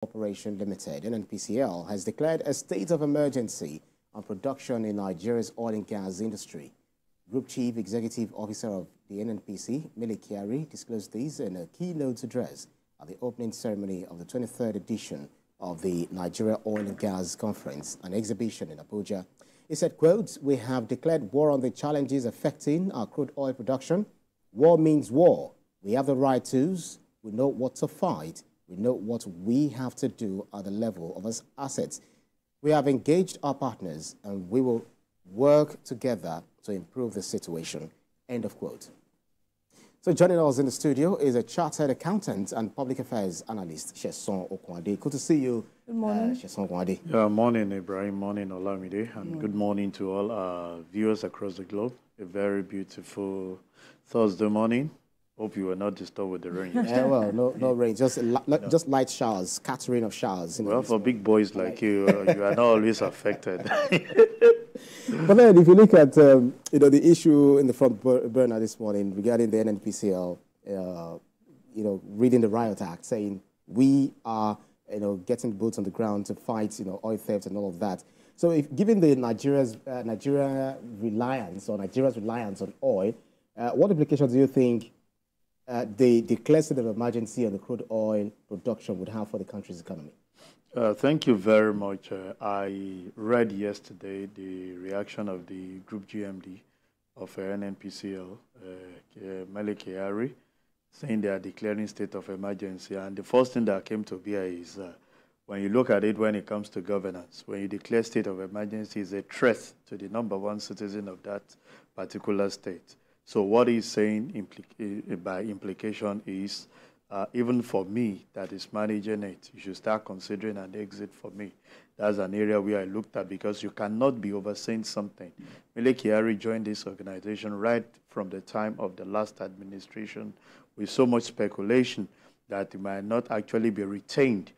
Corporation Limited, NNPCL, has declared a state of emergency on production in Nigeria's oil and gas industry. Group Chief Executive Officer of the NNPC, Mele Kyari, disclosed this in a keynote address at the opening ceremony of the 23rd edition of the Nigeria Oil and Gas Conference, an exhibition in Abuja. He said, quote, "We have declared war on the challenges affecting our crude oil production. War means war. We have the right tools. We know what to fight. We know what we have to do at the level of our assets. We have engaged our partners and we will work together to improve the situation." End of quote. So joining us in the studio is a chartered accountant and public affairs analyst, Sesan. Good to see you. Good morning. Sesan. Yeah, morning, Ibrahim. Morning, Olamide. And good morning to all our viewers across the globe. A very beautiful Thursday morning. Hope you were not disturbed with the rain. Well, no rain, just light showers, scattering of showers. Well, for big boys like you, you are not always affected. But then, if you look at the issue in the front burner this morning regarding the NNPCL, reading the Riot Act, saying we are getting boots on the ground to fight oil theft and all of that. So, if given the Nigeria's reliance on oil, what implications do you think the declared state of emergency on the crude oil production would have for the country's economy? Thank you very much. I read yesterday the reaction of the Group GMD of NNPCL, Mele Kyari, saying they are declaring state of emergency. And the first thing that came to bear is when you look at it when it comes to governance, when you declare state of emergency, is a threat to the #1 citizen of that particular state. So what he's saying by implication is, even for me that is managing it, you should start considering an exit for me. That's an area where I looked at because you cannot be overseeing something. Mele Kyari joined this organization right from the time of the last administration with so much speculation that he might not actually be retained,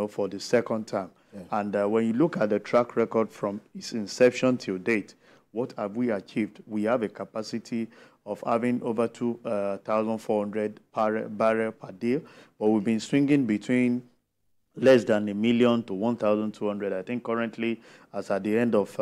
for the second term. Yeah. And when you look at the track record from its inception till date, what have we achieved? We have a capacity of having over 2,400 barrels per day, but we've been swinging between less than 1 million to 1,200. I think currently, as at the end of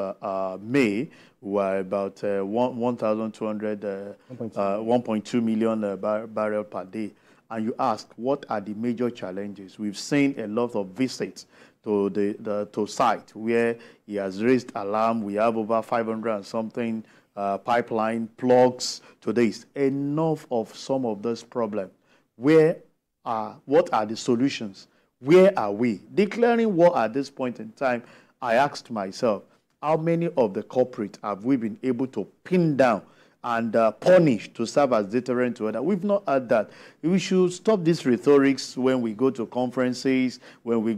May, we are about 1,200, 1.2 million barrels per day. And you ask, what are the major challenges? We've seen a lot of visits to the site where he has raised alarm. We have over 500 and something pipeline plugs to this. Enough of some of those problems. What are the solutions? Where are we? Declaring war at this point in time, I asked myself, how many of the culprits have we been able to pin down and punish to serve as deterrent to others? We've not had that. We should stop this rhetorics when we go to conferences, when we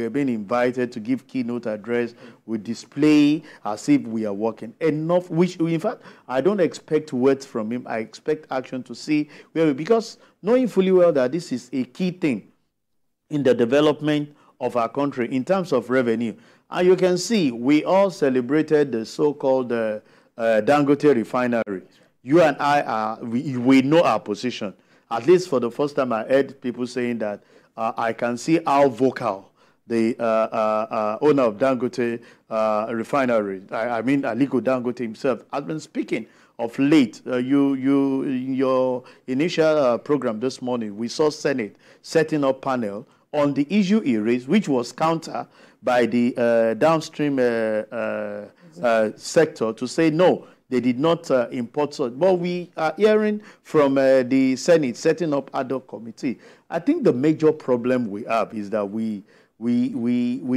are being invited to give keynote address, we display as if we are working. Enough, which in fact, I don't expect words from him. I expect action to see where because knowing fully well that this is a key thing in the development of our country in terms of revenue. And you can see, we all celebrated the so-called Dangote refinery. You and I we know our position. At least for the first time, I heard people saying that I can see how vocal the owner of Dangote refinery, I mean Aliko Dangote himself, has been speaking of late. In your initial program this morning, we saw Senate setting up panel on the issue he raised, which was counter by the downstream sector to say no, they did not import such. But we are hearing from the Senate setting up ad hoc committee. I think the major problem we have is that we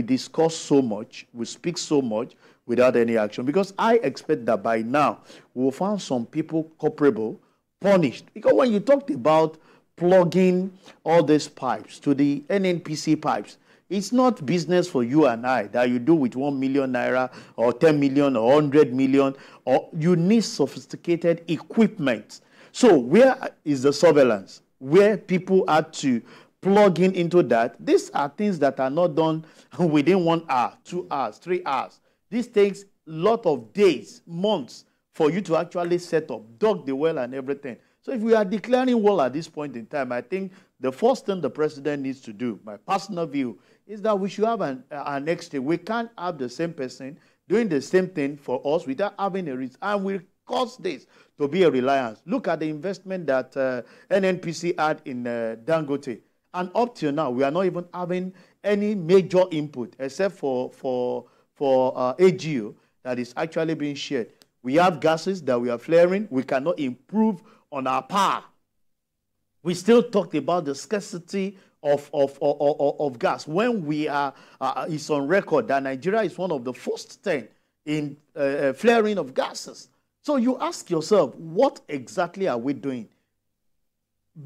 discuss so much, we speak so much without any action. Because I expect that by now we will find some people culpable, punished. Because when you talked about plugging all these pipes to the NNPC pipes, it's not business for you and I that you do with 1 million naira or 10 million or 100 million, or you need sophisticated equipment. So where is the surveillance? Where people had to plug into that? These are things that are not done within 1 hour, 2 hours, 3 hours. This takes a lot of days, months for you to actually set up, dug the well and everything. So if we are declaring war at this point in time, I think the first thing the president needs to do, my personal view, is that we should have an exchange. We can't have the same person doing the same thing for us without having a risk. And we cause this to be a reliance. Look at the investment that NNPC had in Dangote. And up till now, we are not even having any major input except for AGO that is actually being shared. We have gases that we are flaring. We cannot improve on our power. We still talked about the scarcity of gas when we are, it's on record that Nigeria is one of the first 10 in flaring of gases. So you ask yourself, what exactly are we doing?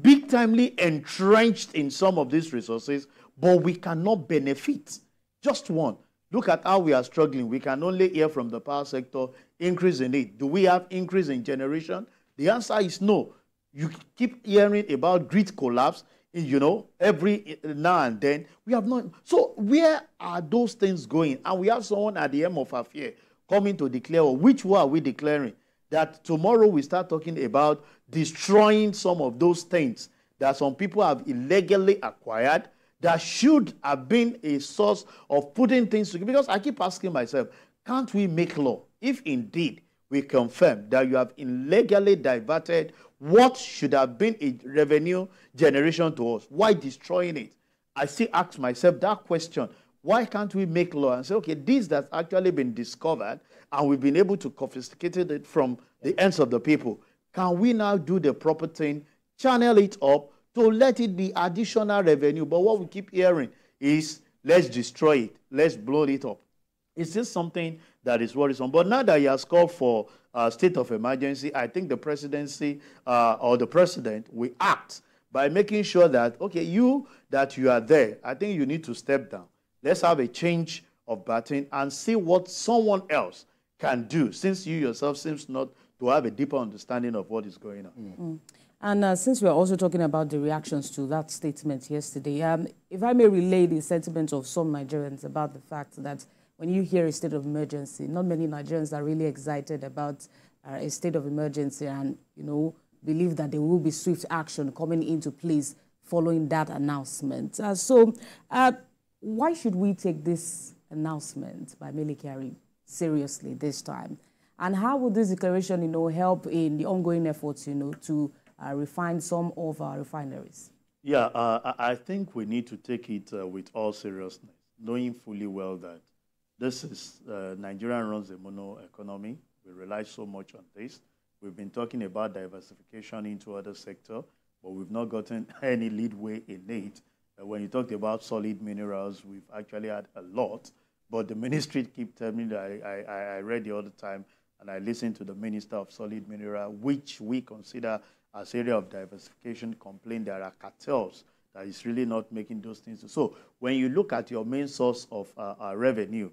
Big timely entrenched in some of these resources, but we cannot benefit. Just one. Look at how we are struggling. We can only hear from the power sector, increase in it. Do we have increase in generation? The answer is no. You keep hearing about grid collapse, you know, every now and then. We have not. So where are those things going? And we have someone at the end of our fear coming to declare, which one are we declaring? That tomorrow we start talking about destroying some of those things that some people have illegally acquired that should have been a source of putting things together. Because I keep asking myself, can't we make law if indeed we confirm that you have illegally diverted what should have been a revenue generation to us? Why destroying it? I still ask myself that question. Why can't we make law and say, okay, this that's actually been discovered and we've been able to confiscate it from the hands of the people. Can we now do the proper thing, channel it up to let it be additional revenue? But what we keep hearing is, let's destroy it, let's blow it up. It's just something that is worrisome. But now that he has called for a state of emergency, I think the presidency or the president will act by making sure that, okay, you are there, I think you need to step down. Let's have a change of baton and see what someone else can do, since you yourself seems not to have a deeper understanding of what is going on. And since we're also talking about the reactions to that statement yesterday, if I may relay the sentiment of some Nigerians about the fact that when you hear a state of emergency, not many Nigerians are really excited about a state of emergency and, you know, believe that there will be swift action coming into place following that announcement. So why should we take this announcement by Mele Kyari seriously this time? And how would this declaration, you know, help in the ongoing efforts, you know, to refine some of our refineries? Yeah, I think we need to take it with all seriousness, knowing fully well that this is, Nigeria runs a mono economy. We rely so much on this. We've been talking about diversification into other sectors, but we've not gotten any leadway in it. When you talked about solid minerals, we've actually had a lot, but the ministry keep telling me that I read the other time, and I listened to the Minister of Solid Mineral, which we consider as area of diversification, complain there are cartels that is really not making those things. So when you look at your main source of revenue,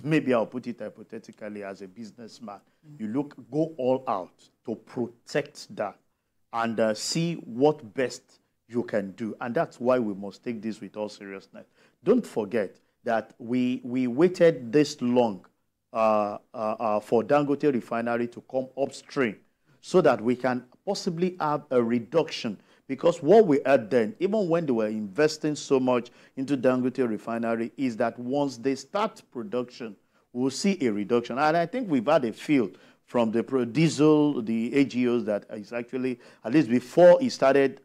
maybe I'll put it hypothetically as a businessman, you go all out to protect that and see what best you can do. And that's why we must take this with all seriousness. Don't forget that we waited this long for Dangote refinery to come upstream so that we can possibly have a reduction. Because what we had then, even when they were investing so much into Dangote refinery, is that once they start production, we'll see a reduction. And I think we've had a feel from the diesel, the AGOs, that is actually, at least before it started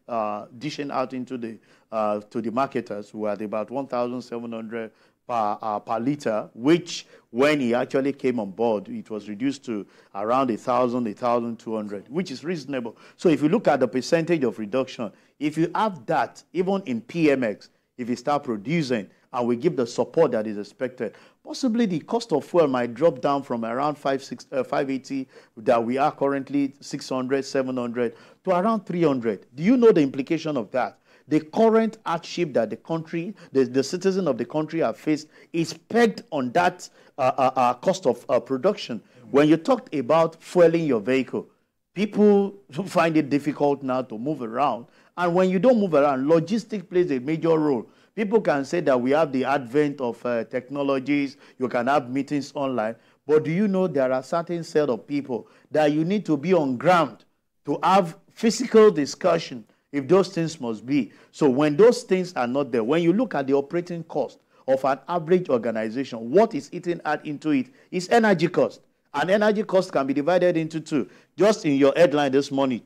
dishing out into the to the marketers, who had about 1,700 per liter, which when he actually came on board, it was reduced to around 1,000, 1,200, which is reasonable. So if you look at the percentage of reduction, if you have that, even in PMX, if you start producing and we give the support that is expected, possibly the cost of fuel might drop down from around 580 that we are currently 600, 700 to around 300. Do you know the implication of that? The current hardship that the country, the citizens of the country have faced is pegged on that cost of production. When you talked about fueling your vehicle, people find it difficult now to move around. And when you don't move around, logistics plays a major role. People can say that we have the advent of technologies, you can have meetings online, but do you know there are certain set of people that you need to be on ground to have physical discussion if those things must be. So when those things are not there, when you look at the operating cost of an average organization, what is eating into it is energy cost. And energy cost can be divided into two. Just in your headline this morning,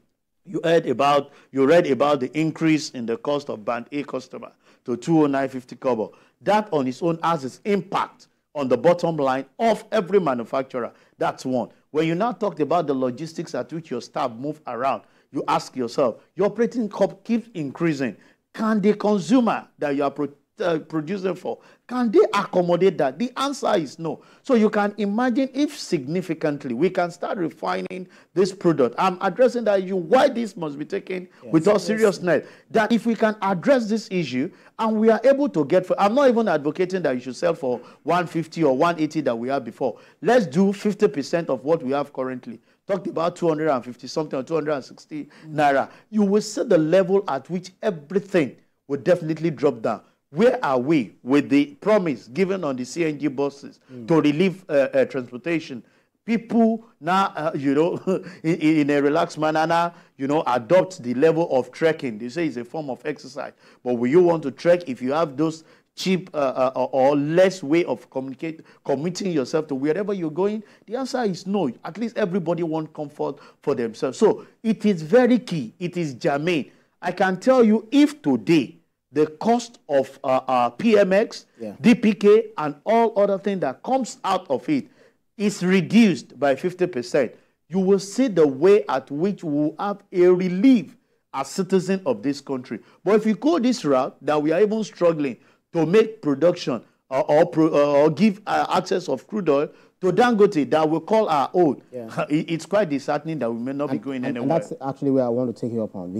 you read about the increase in the cost of Band A customer to 209.50 kobo. That on its own has its impact on the bottom line of every manufacturer. That's one. When you now talked about the logistics at which your staff move around, you ask yourself, your operating cost keeps increasing. Can the consumer that you are producing for, can they accommodate that? The answer is no. So you can imagine if significantly we can start refining this product. I'm addressing that issue, why this must be taken with all seriousness. That if we can address this issue and we are able to get, I'm not even advocating that you should sell for 150 or 180 that we had before. Let's do 50% of what we have currently. Talked about 250 something or 260 naira. You will see the level at which everything will definitely drop down. Where are we with the promise given on the CNG buses to relieve transportation? People now, in a relaxed manner now, adopt the level of trekking. They say it's a form of exercise. But will you want to trek if you have those cheap or less way of committing yourself to wherever you're going? The answer is no. At least everybody wants comfort for themselves. So it is very key. It is germane. I can tell you, if today the cost of PMX, DPK, and all other things that comes out of it is reduced by 50%, you will see the way at which we will have a relief as citizens of this country. But if you go this route, that we are even struggling to make production or give access of crude oil to Dangote that we call our own, it's quite disheartening that we may not be going anywhere. And that's actually where I want to take you up on.